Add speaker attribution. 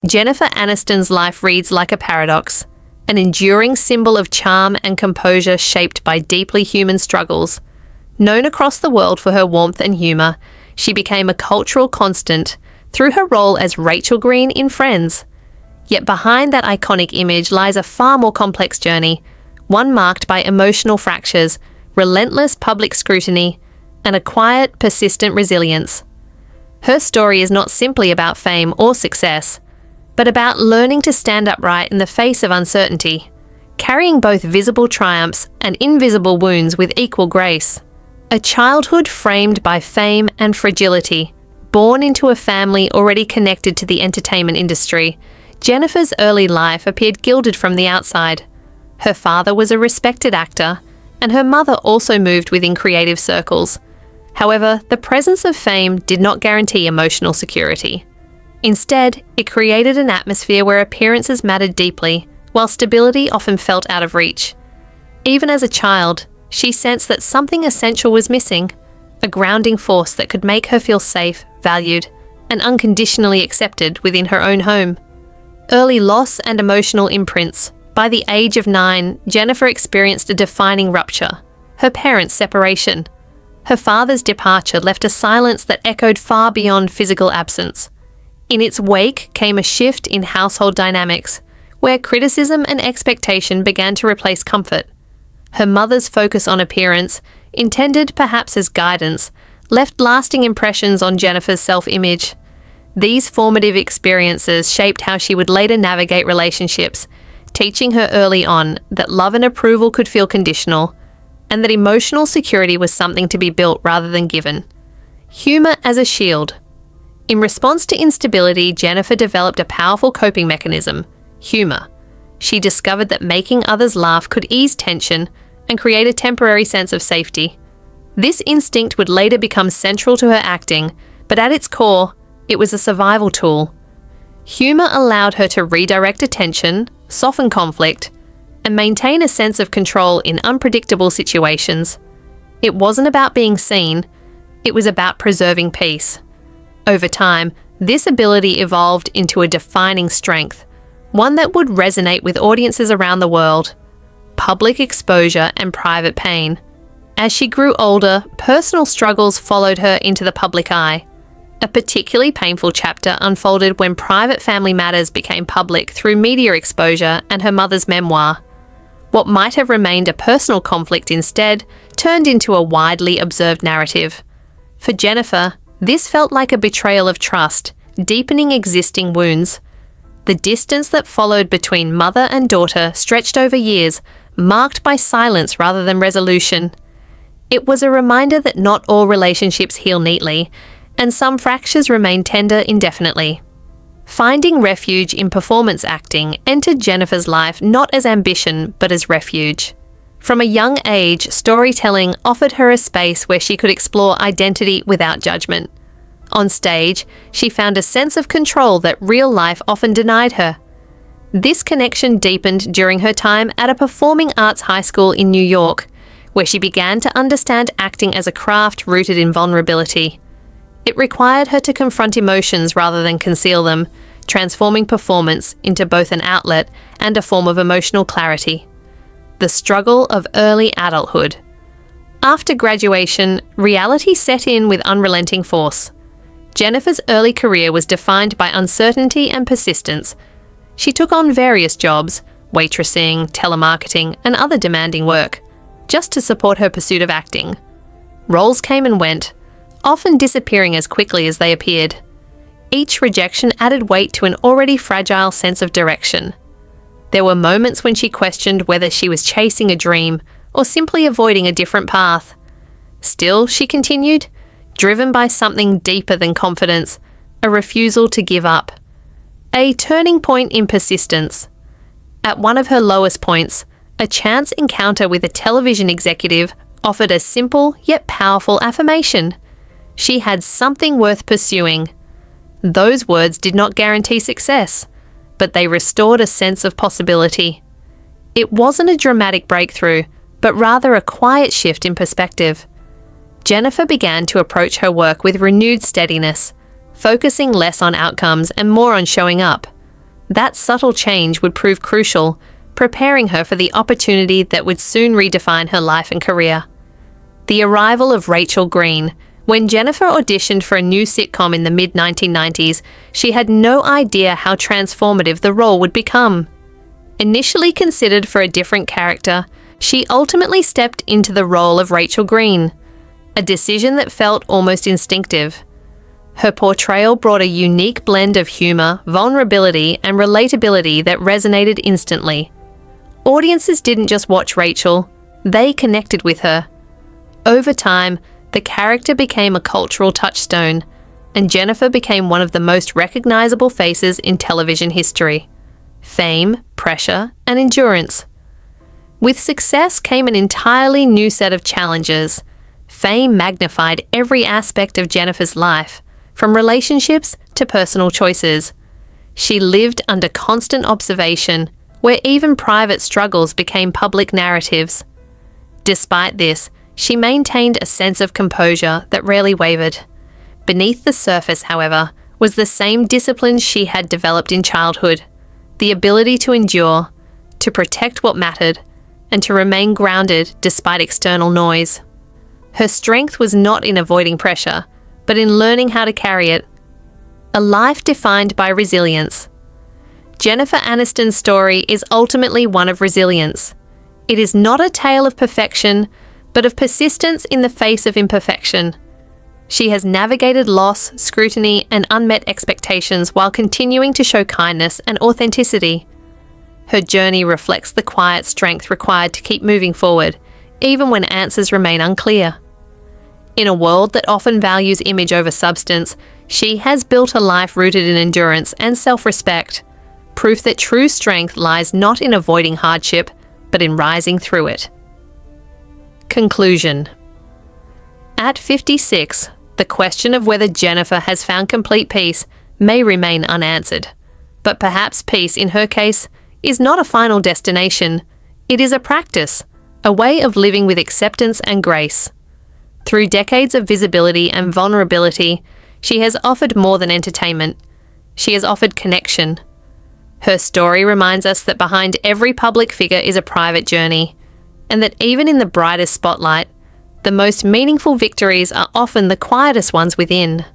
Speaker 1: Jennifer Aniston's life reads like a paradox, an enduring symbol of charm and composure shaped by deeply human struggles. Known across the world for her warmth and humour, she became a cultural constant through her role as Rachel Green in Friends. Yet behind that iconic image lies a far more complex journey, one marked by emotional fractures, relentless public scrutiny, and a quiet, persistent resilience. Her story is not simply about fame or success, but about learning to stand upright in the face of uncertainty, carrying both visible triumphs and invisible wounds with equal grace. A childhood framed by fame and fragility, born into a family already connected to the entertainment industry, Jennifer's early life appeared gilded from the outside. Her father was a respected actor, and her mother also moved within creative circles. However, the presence of fame did not guarantee emotional security. Instead, it created an atmosphere where appearances mattered deeply, while stability often felt out of reach. Even as a child, she sensed that something essential was missing, a grounding force that could make her feel safe, valued, and unconditionally accepted within her own home. Early loss and emotional imprints. By the age of 9, Jennifer experienced a defining rupture, her parents' separation. Her father's departure left a silence that echoed far beyond physical absence. In its wake came a shift in household dynamics, where criticism and expectation began to replace comfort. Her mother's focus on appearance, intended perhaps as guidance, left lasting impressions on Jennifer's self-image. These formative experiences shaped how she would later navigate relationships, teaching her early on that love and approval could feel conditional, and that emotional security was something to be built rather than given. Humour as a shield. In response to instability, Jennifer developed a powerful coping mechanism, humour. She discovered that making others laugh could ease tension and create a temporary sense of safety. This instinct would later become central to her acting, but at its core, it was a survival tool. Humour allowed her to redirect attention, soften conflict, and maintain a sense of control in unpredictable situations. It wasn't about being seen, it was about preserving peace. Over time, this ability evolved into a defining strength, one that would resonate with audiences around the world: public exposure and private pain. As she grew older, personal struggles followed her into the public eye. A particularly painful chapter unfolded when private family matters became public through media exposure and her mother's memoir. What might have remained a personal conflict instead turned into a widely observed narrative. For Jennifer, this felt like a betrayal of trust, deepening existing wounds. The distance that followed between mother and daughter stretched over years, marked by silence rather than resolution. It was a reminder that not all relationships heal neatly, and some fractures remain tender indefinitely. Finding refuge in performance acting entered Jennifer's life not as ambition, but as refuge. From a young age, storytelling offered her a space where she could explore identity without judgment. On stage, she found a sense of control that real life often denied her. This connection deepened during her time at a performing arts high school in New York, where she began to understand acting as a craft rooted in vulnerability. It required her to confront emotions rather than conceal them, transforming performance into both an outlet and a form of emotional clarity. The struggle of early adulthood. After graduation, reality set in with unrelenting force. Jennifer's early career was defined by uncertainty and persistence. She took on various jobs, waitressing, telemarketing, and other demanding work, just to support her pursuit of acting. Roles came and went, often disappearing as quickly as they appeared. Each rejection added weight to an already fragile sense of direction. There were moments when she questioned whether she was chasing a dream or simply avoiding a different path. Still, she continued, driven by something deeper than confidence, a refusal to give up. A turning point in persistence. At one of her lowest points, a chance encounter with a television executive offered a simple yet powerful affirmation. She had something worth pursuing. Those words did not guarantee success, but they restored a sense of possibility. It wasn't a dramatic breakthrough, but rather a quiet shift in perspective. Jennifer began to approach her work with renewed steadiness, focusing less on outcomes and more on showing up. That subtle change would prove crucial, preparing her for the opportunity that would soon redefine her life and career. The arrival of Rachel Green. When Jennifer auditioned for a new sitcom in the mid-1990s, she had no idea how transformative the role would become. Initially considered for a different character, she ultimately stepped into the role of Rachel Green, a decision that felt almost instinctive. Her portrayal brought a unique blend of humor, vulnerability, and relatability that resonated instantly. Audiences didn't just watch Rachel, they connected with her. Over time, the character became a cultural touchstone, and Jennifer became one of the most recognizable faces in television history. Fame, pressure, and endurance. With success came an entirely new set of challenges. Fame magnified every aspect of Jennifer's life, from relationships to personal choices. She lived under constant observation, where even private struggles became public narratives. Despite this, she maintained a sense of composure that rarely wavered. Beneath the surface, however, was the same discipline she had developed in childhood, the ability to endure, to protect what mattered, and to remain grounded despite external noise. Her strength was not in avoiding pressure, but in learning how to carry it. A life defined by resilience. Jennifer Aniston's story is ultimately one of resilience. It is not a tale of perfection, but of persistence in the face of imperfection. She has navigated loss, scrutiny, and unmet expectations while continuing to show kindness and authenticity. Her journey reflects the quiet strength required to keep moving forward, even when answers remain unclear. In a world that often values image over substance, she has built a life rooted in endurance and self-respect, proof that true strength lies not in avoiding hardship, but in rising through it. Conclusion. At 56, the question of whether Jennifer has found complete peace may remain unanswered. But perhaps peace, in her case, is not a final destination. It is a practice, a way of living with acceptance and grace. Through decades of visibility and vulnerability, she has offered more than entertainment. She has offered connection. Her story reminds us that behind every public figure is a private journey, and that even in the brightest spotlight, the most meaningful victories are often the quietest ones within.